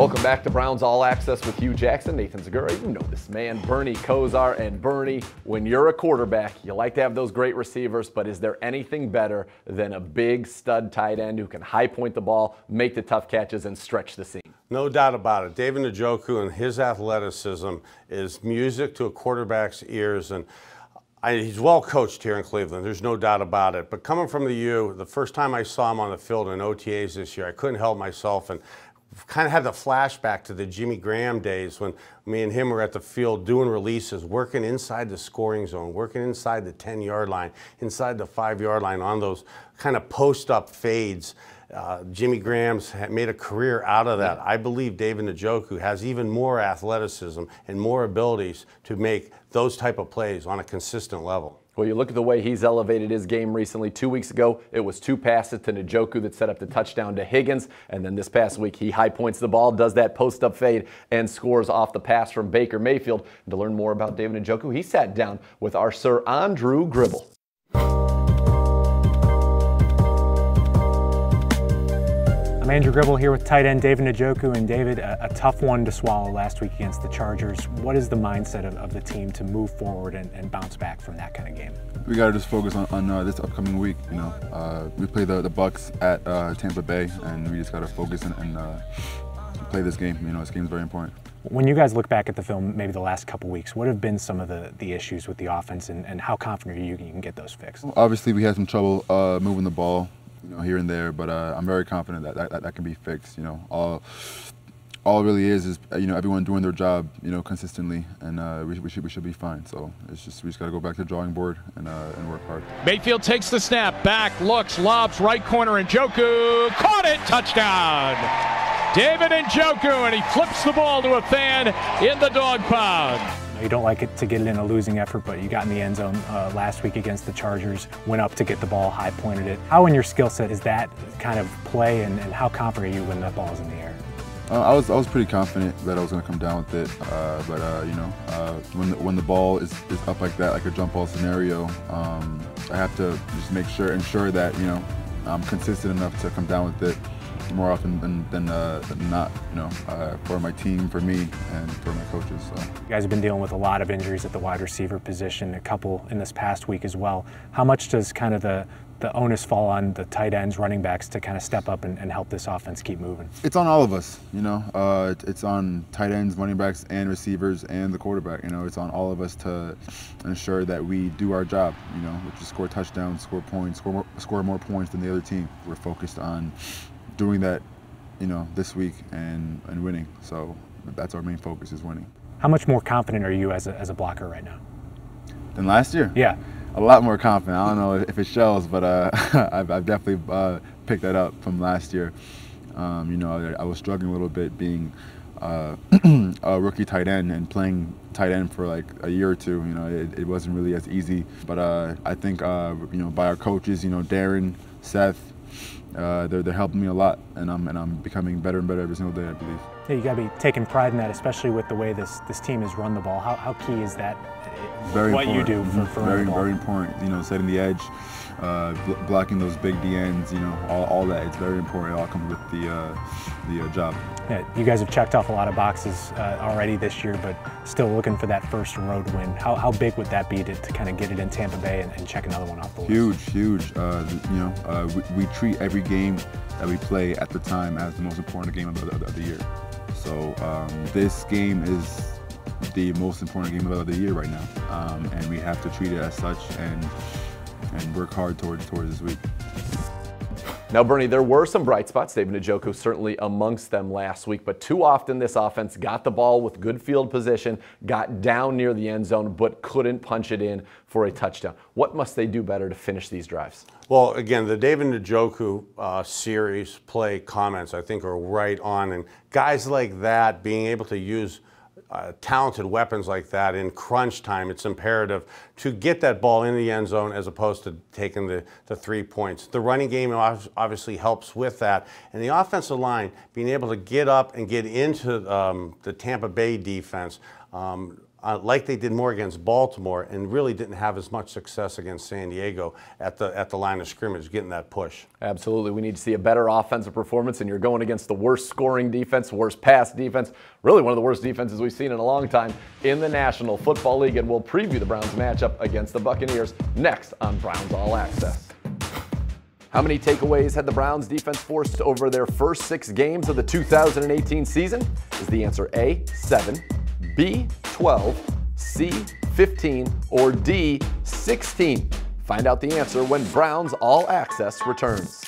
Welcome back to Browns All Access with Hue Jackson, Nathan Zagura. You know this man, Bernie Kosar. And Bernie, when you're a quarterback, you like to have those great receivers, but is there anything better than a big stud tight end who can high point the ball, make the tough catches, and stretch the seam? No doubt about it. David Njoku and his athleticism is music to a quarterback's ears, and he's well coached here in Cleveland. There's no doubt about it. But coming from the U, the first time I saw him on the field in OTAs this year, I couldn't help myself and kind of had the flashback to the Jimmy Graham days when me and him were at the field doing releases, working inside the scoring zone, working inside the 10-yard line, inside the 5-yard line on those kind of post-up fades. Jimmy Graham's made a career out of that. I believe David Njoku has even more athleticism and more abilities to make those type of plays on a consistent level. Well, you look at the way he's elevated his game recently. 2 weeks ago, it was 2 passes to Njoku that set up the touchdown to Higgins. And then this past week, he high points the ball, does that post-up fade, and scores off the pass from Baker Mayfield. And to learn more about David Njoku, he sat down with our Sir Andrew Gribble. I'm Andrew Gribble here with tight end David Njoku. And David, a tough one to swallow last week against the Chargers. What is the mindset of the team to move forward and bounce back from that kind of game? We got to just focus on this upcoming week. You know, we play the Bucs at Tampa Bay, and we just got to focus and play this game. You know, this game is very important. When you guys look back at the film, maybe the last couple weeks, what have been some of the issues with the offense, and how confident are you can get those fixed? Well, obviously, we had some trouble moving the ball, you know, here and there, but I'm very confident that can be fixed. You know, all it really is you know, everyone doing their job, you know, consistently, and we should be fine. So it's just we just got to go back to the drawing board and work hard. Mayfield takes the snap, back, looks, lobs, right corner, Njoku caught it, touchdown. David Njoku, and he flips the ball to a fan in the dog pound. You don't like it to get it in a losing effort, but you got in the end zone last week against the Chargers, went up to get the ball, high pointed it. How in your skill set is that kind of play, and how confident are you when that ball's in the air? I was pretty confident that I was going to come down with it, but you know, when the ball is up like that, like a jump ball scenario, I have to just ensure that, you know, I'm consistent enough to come down with it more often than not, you know, for my team, for me, and for my coaches. So. You guys have been dealing with a lot of injuries at the wide receiver position, a couple in this past week as well. How much does kind of the onus fall on the tight ends, running backs to kind of step up and help this offense keep moving? It's on all of us, you know. It's on tight ends, running backs, and receivers, and the quarterback. You know, it's on all of us to ensure that we do our job, you know, which is score touchdowns, score points, score more points than the other team. We're focused on doing that, you know, this week and winning. So that's our main focus, is winning. How much more confident are you as a blocker right now than last year? Yeah. A lot more confident. I don't know if it shows, but I've definitely picked that up from last year. You know, I was struggling a little bit being a rookie tight end and playing tight end for like a year or two. You know, it wasn't really as easy. But I think, you know, by our coaches, you know, Darren, Seth, they're helping me a lot, and I'm becoming better and better every single day, I believe. Yeah, you got to be taking pride in that, especially with the way this team has run the ball. How key is that? Very what important. You do for very the ball? Very important. You know, setting the edge, blocking those big DNs. You know, all that. It's very important. It all comes with the job. Yeah, you guys have checked off a lot of boxes already this year, but still looking for that first road win. How big would that be to kind of get it in Tampa Bay and check another one off the list? Huge. You know, we treat every game that we play at the time as the most important game of the year. So this game is the most important game of the year right now, and we have to treat it as such and work hard towards this week. Now, Bernie, there were some bright spots. David Njoku certainly amongst them last week, but too often this offense got the ball with good field position, got down near the end zone, but couldn't punch it in for a touchdown. What must they do better to finish these drives? Well, again, the David Njoku series play comments, I think, are right on. And guys like that, being able to use talented weapons like that in crunch time, it's imperative to get that ball in the end zone as opposed to taking the 3 points. The running game obviously helps with that. And the offensive line, being able to get up and get into the Tampa Bay defense, like they did more against Baltimore, and really didn't have as much success against San Diego at the line of scrimmage, getting that push. Absolutely. We need to see a better offensive performance, and you're going against the worst scoring defense, worst pass defense, really one of the worst defenses we've seen in a long time in the National Football League, and we'll preview the Browns matchup against the Buccaneers next on Browns All Access. How many takeaways had the Browns defense forced over their first 6 games of the 2018 season? Is the answer A, 7, B, 12, C, 15, or D, 16? Find out the answer when Browns All Access returns.